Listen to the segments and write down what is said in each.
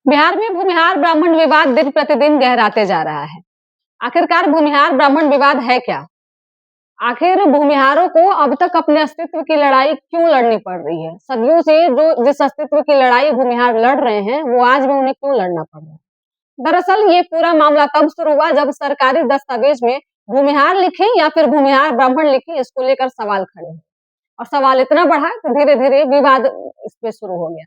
बिहार में भूमिहार ब्राह्मण विवाद दिन प्रतिदिन गहराते जा रहा है। आखिरकार भूमिहार ब्राह्मण विवाद है क्या? आखिर भूमिहारों को अब तक अपने अस्तित्व की लड़ाई क्यों लड़नी पड़ रही है? सदियों से जो जिस अस्तित्व की लड़ाई भूमिहार लड़ रहे हैं, वो आज भी उन्हें क्यों लड़ना पड़ रहा है? दरअसल ये पूरा मामला तब शुरू हुआ जब सरकारी दस्तावेज में भूमिहार लिखे या फिर भूमिहार ब्राह्मण लिखे, इसको लेकर सवाल खड़े हुए और सवाल इतना बढ़ा कि धीरे-धीरे विवाद इस पे शुरू हो गया।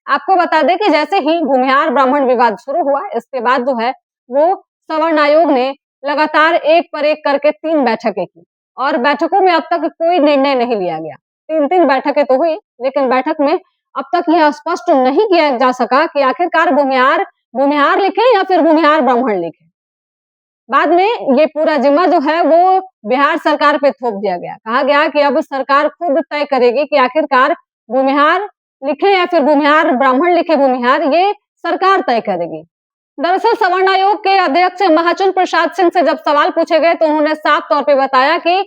आपको बता दें कि जैसे ही भूमिहार ब्राह्मण विवाद शुरू हुआ, इसके बाद जो है वो सवर्ण आयोग ने लगातार एक पर एक करके 3 बैठकें की और बैठकों में अब तक कोई निर्णय नहीं लिया गया। 3-3 बैठकें तो हुई, लेकिन बैठक में अब तक यह स्पष्ट नहीं किया जा सका कि आखिरकार भूमिहार भूमिहार लिखे या फिर भूमिहार ब्राह्मण लिखे। बाद में ये पूरा जिम्मा जो है वो बिहार सरकार पे थोप दिया गया। कहा गया कि अब सरकार खुद तय करेगी कि आखिरकार भूमिहार लिखे या फिर भूमिहार ब्राह्मण लिखे भूमिहार, ये सरकार तय करेगी। दरअसल सवर्ण आयोग के अध्यक्ष महाचुन प्रसाद सिंह से जब सवाल पूछे गए तो उन्होंने साफ तौर पे बताया कि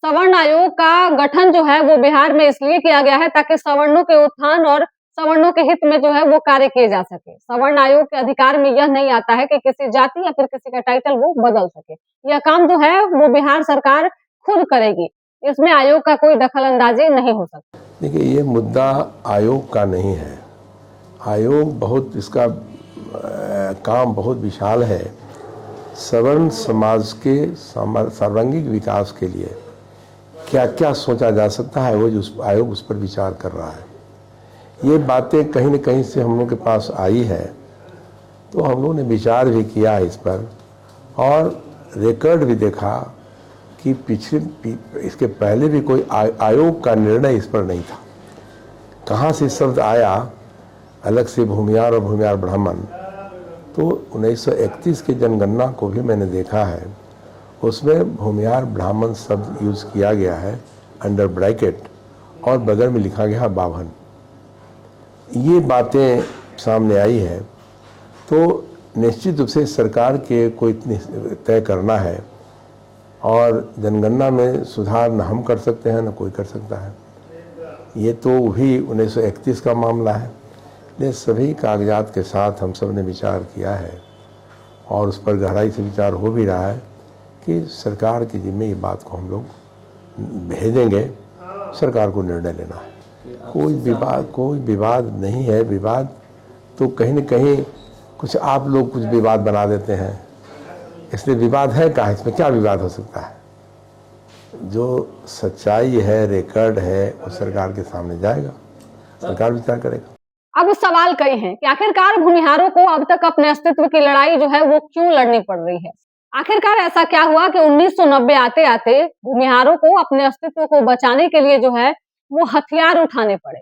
सवर्ण आयोग का गठन जो है वो बिहार में इसलिए किया गया है ताकि सवर्णों के उत्थान और सवर्णों के हित में जो है वो कार्य किए जा सके। सवर्ण आयोग के अधिकार में यह नहीं आता है कि किसी जाति या फिर किसी का टाइटल वो बदल सके। यह काम जो है वो बिहार सरकार खुद करेगी। इसमें आयोग का कोई दखल अंदाजी नहीं हो सकता। देखिए, ये मुद्दा आयोग का नहीं है। आयोग बहुत इसका काम बहुत विशाल है। सवर्ण समाज के सर्वांगीण विकास के लिए क्या क्या सोचा जा सकता है, वो आयोग उस पर विचार कर रहा है। ये बातें कहीं न कहीं से हम लोग के पास आई है, तो हम लोगों ने विचार भी किया इस पर और रिकॉर्ड भी देखा कि इसके पहले भी कोई आयोग का निर्णय इस पर नहीं था। कहाँ से शब्द आया अलग से भूमिहार और भूमिहार ब्राह्मण, तो 1931 की जनगणना को भी मैंने देखा है, उसमें भूमिहार ब्राह्मण शब्द यूज़ किया गया है अंडर ब्रैकेट और बगल में लिखा गया है 52। ये बातें सामने आई है, तो निश्चित रूप से सरकार के कोई तय करना है और जनगणना में सुधार न हम कर सकते हैं न कोई कर सकता है। ये तो भी 1931 का मामला है। ये सभी कागजात के साथ हम सब ने विचार किया है और उस पर गहराई से विचार हो भी रहा है कि सरकार के जिम्मे ये बात को हम लोग भेजेंगे, सरकार को निर्णय लेना है। कोई विवाद नहीं है। विवाद तो कहीं न कहीं कुछ आप लोग कुछ विवाद बना देते हैं, इसलिए विवाद है क्या? इसमें क्या विवाद हो सकता है? जो सच्चाई है, रिकॉर्ड है, वो सरकार के सामने जाएगा, सरकार विचार करेगा। अब सवाल कई हैं कि आखिरकार भूमिहारों को अब तक अपने अस्तित्व की लड़ाई जो है वो क्यों लड़नी पड़ रही है? आखिरकार ऐसा क्या हुआ कि 1990 आते-आते भूमिहारों को अपने अस्तित्व को बचाने के लिए जो है वो हथियार उठाने पड़े?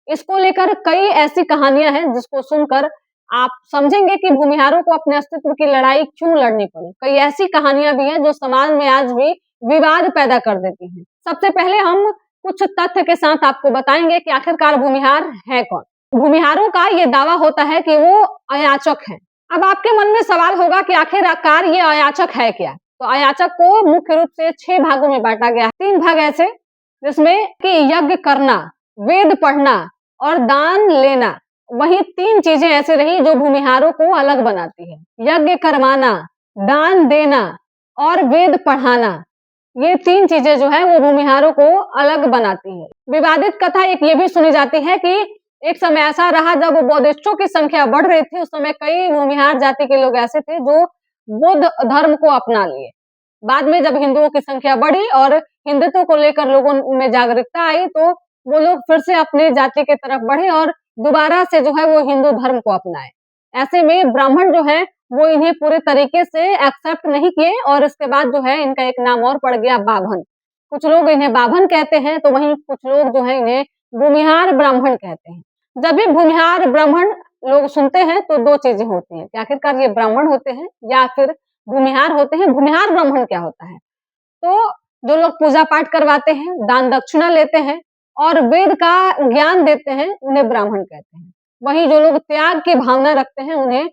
इसको लेकर कई ऐसी कहानियां हैं जिसको सुनकर आप समझेंगे कि भूमिहारों को अपने अस्तित्व की लड़ाई क्यों लड़नी पड़ी। कई ऐसी कहानियां भी हैं जो समाज में आज भी विवाद पैदा कर देती हैं। सबसे पहले हम कुछ तथ्य के साथ आपको बताएंगे कि आखिरकार भूमिहार है कौन। भूमिहारों का ये दावा होता है कि वो अयाचक हैं। अब आपके मन में सवाल होगा कि आखिरकार ये अयाचक है क्या? तो अयाचक को मुख्य रूप से 6 भागों में बांटा गया है। 3 भाग ऐसे जिसमें कि यज्ञ करना, वेद पढ़ना और दान लेना, वही 3 चीजें ऐसी रही जो भूमिहारों को अलग बनाती है। यज्ञ करवाना, दान देना और वेद पढ़ाना, ये 3 चीजें जो है वो भूमिहारों को अलग बनाती है। विवादित कथा एक ये भी सुनी जाती है कि एक समय ऐसा रहा जब बौद्धिस्टों की संख्या बढ़ रही थी, उस समय कई भूमिहार जाति के लोग ऐसे थे जो बुद्ध धर्म को अपना लिए। बाद में जब हिंदुओं की संख्या बढ़ी और हिंदुत्व को लेकर लोगों में जागरूकता आई, तो वो लोग फिर से अपने जाति की तरफ बढ़े और दोबारा से जो है वो हिंदू धर्म को अपनाए। ऐसे में ब्राह्मण जो है वो इन्हें पूरे तरीके से एक्सेप्ट नहीं किए और इसके बाद जो है इनका एक नाम और पड़ गया बाभन। कुछ लोग इन्हें बाभन कहते हैं, तो वहीं कुछ लोग जो है इन्हें भूमिहार ब्राह्मण कहते हैं। जब भी भूमिहार ब्राह्मण लोग सुनते हैं तो 2 चीजें होती हैं कि आखिरकार ये ब्राह्मण होते हैं या फिर भूमिहार होते हैं। भूमिहार ब्राह्मण क्या होता है? तो जो लोग पूजा पाठ करवाते हैं, दान दक्षिणा लेते हैं और वेद का ज्ञान देते हैं, उन्हें ब्राह्मण कहते हैं। वहीं जो लोग त्याग की भावना रखते हैं, उन्हें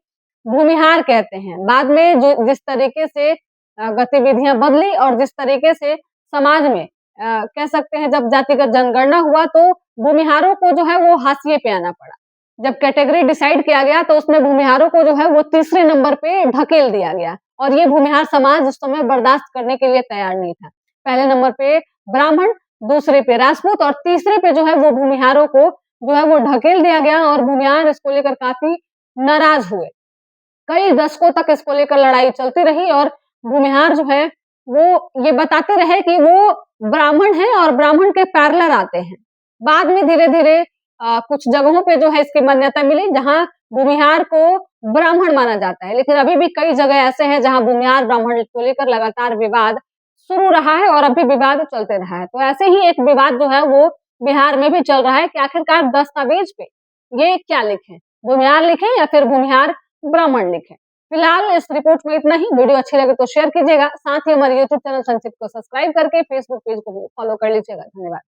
भूमिहार कहते हैं। बाद में जो जिस तरीके से गतिविधियां बदली और जिस तरीके से समाज में कह सकते हैं जब जातिगत जनगणना हुआ, तो भूमिहारों को जो है वो हाशिए पे आना पड़ा। जब कैटेगरी डिसाइड किया गया तो उसमें भूमिहारों को जो है वो तीसरे नंबर पे ढकेल दिया गया और ये भूमिहार समाज उस समय बर्दाश्त करने के लिए तैयार नहीं था। पहले नंबर पे ब्राह्मण, दूसरे पे राजपूत और तीसरे पे जो है वो भूमिहारों को जो है वो ढकेल दिया गया और भूमिहार इसको लेकर काफी नाराज हुए। कई दशकों तक इसको लेकर लड़ाई चलती रही और भूमिहार जो है वो ये बताते रहे कि वो ब्राह्मण है और ब्राह्मण के पैरेलल आते हैं। बाद में धीरे-धीरे कुछ जगहों पे जो है इसकी मान्यता मिली जहाँ भूमिहार को ब्राह्मण माना जाता है, लेकिन अभी भी कई जगह ऐसे हैं जहाँ भूमिहार ब्राह्मण को लेकर लगातार विवाद शुरू रहा है और अभी विवाद चलते रहा है। तो ऐसे ही एक विवाद जो है वो बिहार में भी चल रहा है कि आखिरकार दस्तावेज पे ये क्या लिखें, भूमिहार लिखें या फिर भूमिहार ब्राह्मण लिखें। फिलहाल इस रिपोर्ट में इतना ही। वीडियो अच्छी लगे तो शेयर कीजिएगा, साथ ही हमारे यूट्यूब चैनल संक्षिप्त को सब्सक्राइब करके फेसबुक पेज को फॉलो कर लीजिएगा। धन्यवाद।